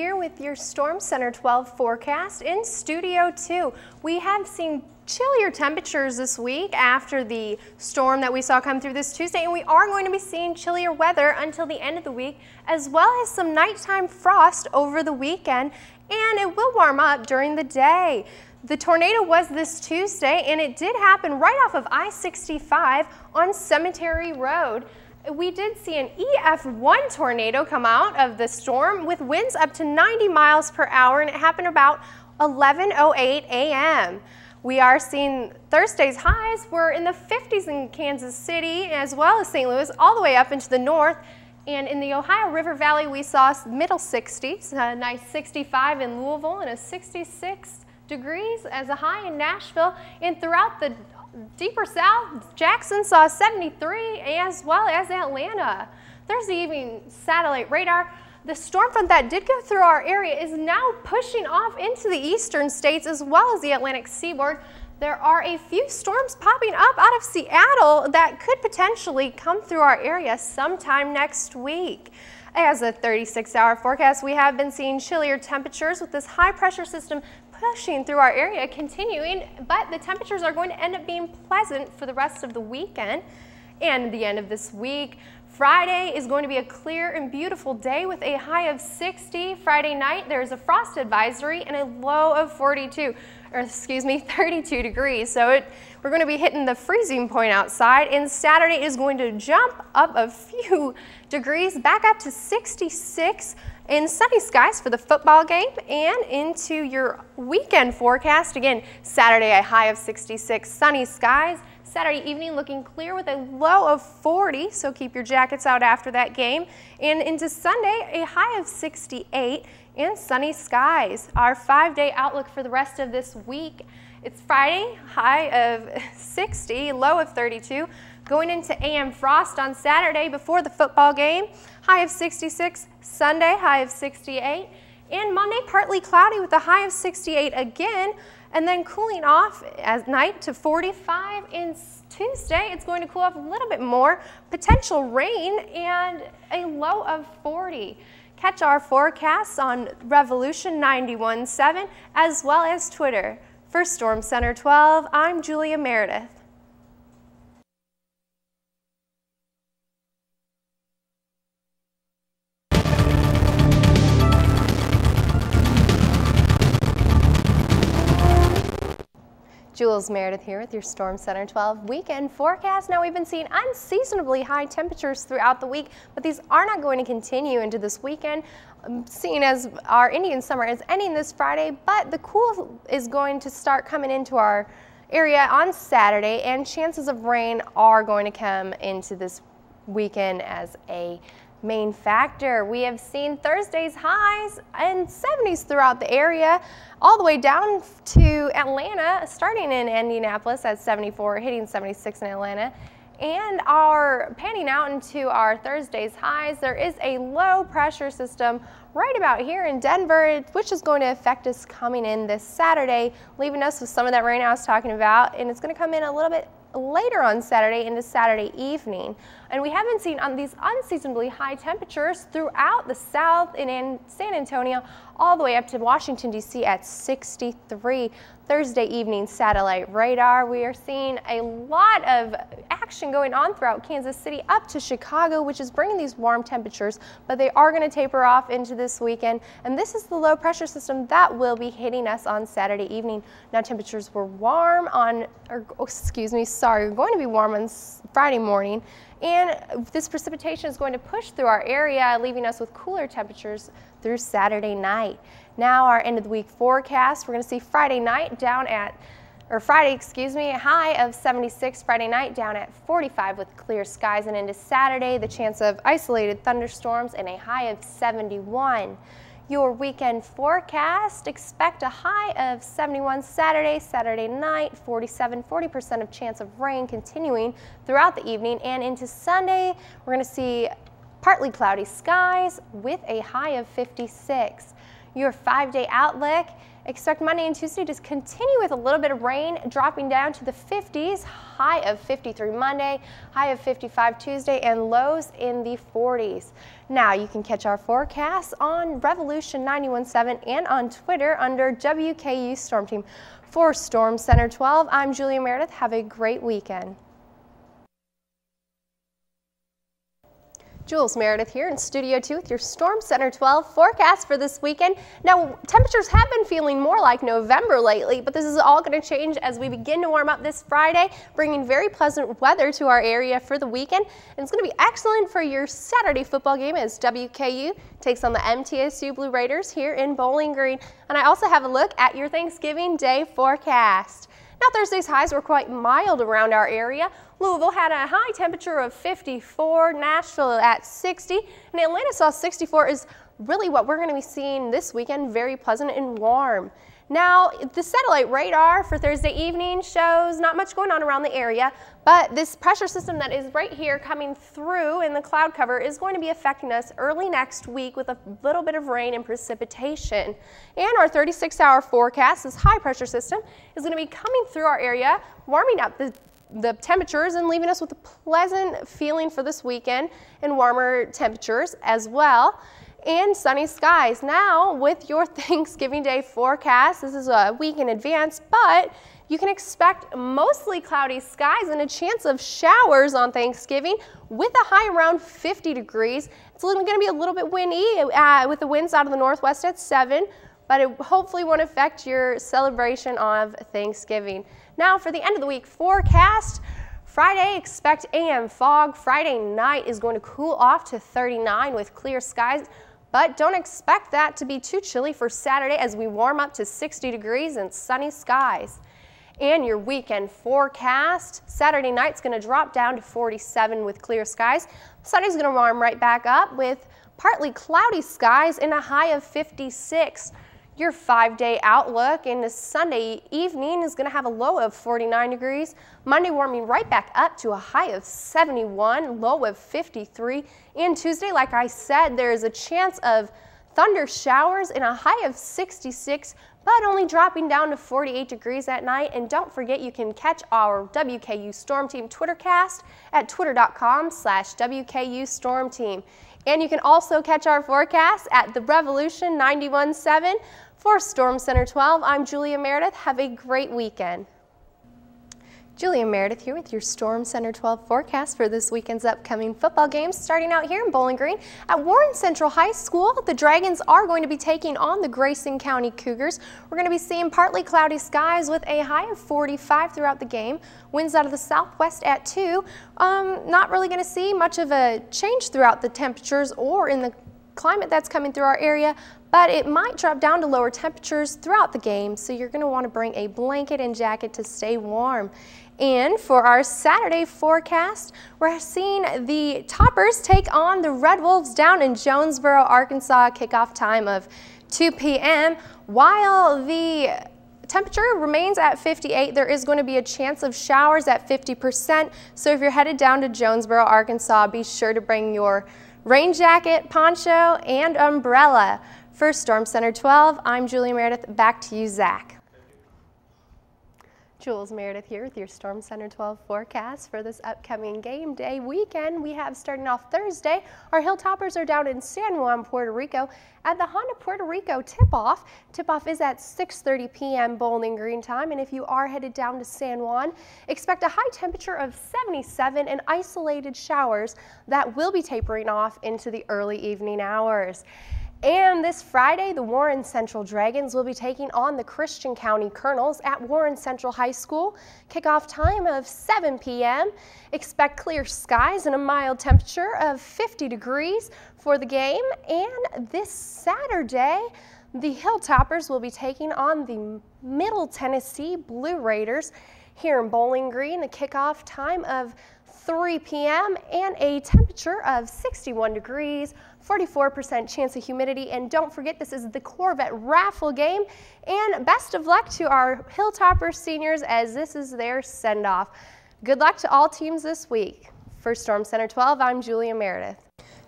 here with your Storm Center 12 forecast in Studio 2. We have seen chillier temperatures this week after the storm that we saw come through this Tuesday, and we are going to be seeing chillier weather until the end of the week, as well as some nighttime frost over the weekend, and it will warm up during the day. The tornado was this Tuesday, and it did happen right off of I-65 on Cemetery Road. We did see an EF1 tornado come out of the storm with winds up to 90 miles per hour, and it happened about 11:08 a.m. We are seeing Thursday's highs were in the 50s in Kansas City as well as St. Louis, all the way up into the north. And in the Ohio River Valley, we saw middle 60s, a nice 65 in Louisville and a 66 degrees as a high in Nashville. And throughout the deeper south, Jackson saw 73 as well as Atlanta. Thursday evening satellite radar, the storm front that did go through our area is now pushing off into the eastern states as well as the Atlantic seaboard. There are a few storms popping up out of Seattle that could potentially come through our area sometime next week. As a 36-hour forecast, we have been seeing chillier temperatures with this high pressure system pushing through our area continuing, but the temperatures are going to end up being pleasant for the rest of the weekend and the end of this week. Friday is going to be a clear and beautiful day with a high of 60. Friday night, there's a frost advisory and a low of 32 degrees. So we're going to be hitting the freezing point outside, and Saturday is going to jump up a few degrees back up to 66 in sunny skies for the football game and into your weekend forecast. Again, Saturday a high of 66, sunny skies. Saturday evening looking clear with a low of 40, so keep your jackets out after that game. And into Sunday, a high of 68 and sunny skies. Our 5-day outlook for the rest of this week, it's Friday, high of 60, low of 32. Going into AM frost on Saturday before the football game, high of 66, Sunday, high of 68, and Monday partly cloudy with a high of 68 again, and then cooling off at night to 45. In Tuesday, it's going to cool off a little bit more, potential rain, and a low of 40. Catch our forecasts on Revolution 91.7 as well as Twitter. For Storm Center 12, I'm Julia Meredith. Jules Meredith here with your Storm Center 12 weekend forecast. Now, we've been seeing unseasonably high temperatures throughout the week, but these are not going to continue into this weekend, seeing as our Indian summer is ending this Friday, but the cool is going to start coming into our area on Saturday, and chances of rain are going to come into this weekend as a main factor. We have seen Thursday's highs and 70s throughout the area, all the way down to Atlanta, starting in Indianapolis at 74, hitting 76 in Atlanta. And our panning out into our Thursday's highs, there is a low pressure system right about here in Denver, which is going to affect us coming in this Saturday, leaving us with some of that rain I was talking about, and it's going to come in a little bit later on Saturday into Saturday evening. And we have been seeing on these unseasonably high temperatures throughout the south and in San Antonio all the way up to Washington, D.C. at 63. Thursday evening satellite radar, we are seeing a lot of action going on throughout Kansas City up to Chicago, which is bringing these warm temperatures, but they are going to taper off into this weekend, and this is the low pressure system that will be hitting us on Saturday evening. Now, temperatures were warm on, going to be warm on Friday morning, and this precipitation is going to push through our area, leaving us with cooler temperatures through Saturday night. Now, our end of the week forecast, we're going to see Friday night a high of 76, Friday night down at 45 with clear skies, and into Saturday, the chance of isolated thunderstorms and a high of 71. Your weekend forecast, expect a high of 71 Saturday night, 40% of chance of rain continuing throughout the evening, and into Sunday, we're going to see partly cloudy skies with a high of 56. Your 5-day outlook, Expect Monday and Tuesday to continue with a little bit of rain, dropping down to the 50s, high of 53 Monday, high of 55 Tuesday, and lows in the 40s. Now you can catch our forecast on Revolution 91.7 and on Twitter under WKU Storm Team. For Storm Center 12, I'm Julia Meredith. Have a great weekend. Jules Meredith here in Studio 2 with your Storm Center 12 forecast for this weekend. Now, temperatures have been feeling more like November lately, but this is all going to change as we begin to warm up this Friday, bringing very pleasant weather to our area for the weekend. And it's going to be excellent for your Saturday football game as WKU takes on the MTSU Blue Raiders here in Bowling Green. And I also have a look at your Thanksgiving Day forecast. Now, Thursday's highs were quite mild around our area. Louisville had a high temperature of 54, Nashville at 60, and Atlanta saw 64 is really what we're going to be seeing this weekend, very pleasant and warm. Now, the satellite radar for Thursday evening shows not much going on around the area, but this pressure system that is right here coming through in the cloud cover is going to be affecting us early next week with a little bit of rain and precipitation. And our 36-hour forecast, this high pressure system, is going to be coming through our area, warming up the temperatures and leaving us with a pleasant feeling for this weekend and warmer temperatures as well. And sunny skies. Now, with your Thanksgiving Day forecast, this is a week in advance, but you can expect mostly cloudy skies and a chance of showers on Thanksgiving with a high around 50 degrees. It's going to be a little bit windy with the winds out of the northwest at 7, but it hopefully won't affect your celebration of Thanksgiving. Now, for the end of the week forecast, Friday, expect AM fog. Friday night is going to cool off to 39 with clear skies. But don't expect that to be too chilly for Saturday as we warm up to 60 degrees and sunny skies. And your weekend forecast, Saturday night's going to drop down to 47 with clear skies. Sunday's going to warm right back up with partly cloudy skies and a high of 56. Your 5-day outlook into Sunday evening is going to have a low of 49 degrees. Monday warming right back up to a high of 71, low of 53. And Tuesday, like I said, there is a chance of thunder showers and a high of 66, but only dropping down to 48 degrees at night. And don't forget, you can catch our WKU Storm Team Twittercast at twitter.com/WKU Storm Team. And you can also catch our forecast at the Revolution 91.7. For Storm Center 12, I'm Julia Meredith. Have a great weekend. Julia Meredith here with your Storm Center 12 forecast for this weekend's upcoming football games. Starting out here in Bowling Green at Warren Central High School, the Dragons are going to be taking on the Grayson County Cougars. We're going to be seeing partly cloudy skies with a high of 45 throughout the game. Winds out of the southwest at 2. Not really going to see much of a change throughout the temperatures or in the climate that's coming through our area, but it might drop down to lower temperatures throughout the game, so you're going to want to bring a blanket and jacket to stay warm. And for our Saturday forecast, we're seeing the Toppers take on the Red Wolves down in Jonesboro, Arkansas, kickoff time of 2 p.m. While the temperature remains at 58, there is going to be a chance of showers at 50%. So if you're headed down to Jonesboro, Arkansas, be sure to bring your rain jacket, poncho, and umbrella. For Storm Center 12, I'm Julia Meredith. Back to you, Zach. Jules Meredith here with your Storm Center 12 forecast for this upcoming game day weekend. We have starting off Thursday, our Hilltoppers are down in San Juan, Puerto Rico at the Honda Puerto Rico tip-off. Tip-off is at 6:30 p.m. Bowling Green time, and if you are headed down to San Juan, expect a high temperature of 77 and isolated showers that will be tapering off into the early evening hours. And this Friday, the Warren Central Dragons will be taking on the Christian County Colonels at Warren Central High School. Kickoff time of 7 p.m. Expect clear skies and a mild temperature of 50 degrees for the game. And this Saturday, the Hilltoppers will be taking on the Middle Tennessee Blue Raiders here in Bowling Green. The kickoff time of 3 p.m. and a temperature of 61 degrees, 44% chance of humidity. And don't forget, this is the Corvette raffle game. And best of luck to our Hilltopper seniors as this is their send-off. Good luck to all teams this week. For Storm Center 12, I'm Julia Meredith.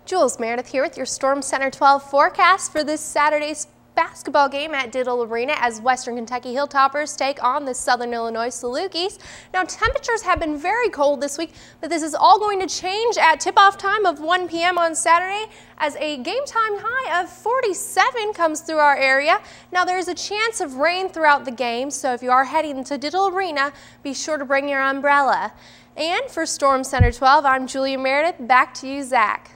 Jules Meredith here with your Storm Center 12 forecast for this Saturday's basketball game at Diddle Arena as Western Kentucky Hilltoppers take on the Southern Illinois Salukis. Now, temperatures have been very cold this week, but this is all going to change at tip-off time of 1 p.m. on Saturday as a game time high of 47 comes through our area. Now, there's a chance of rain throughout the game, so if you are heading to Diddle Arena, be sure to bring your umbrella. And for Storm Center 12, I'm Julia Meredith. Back to you, Zach.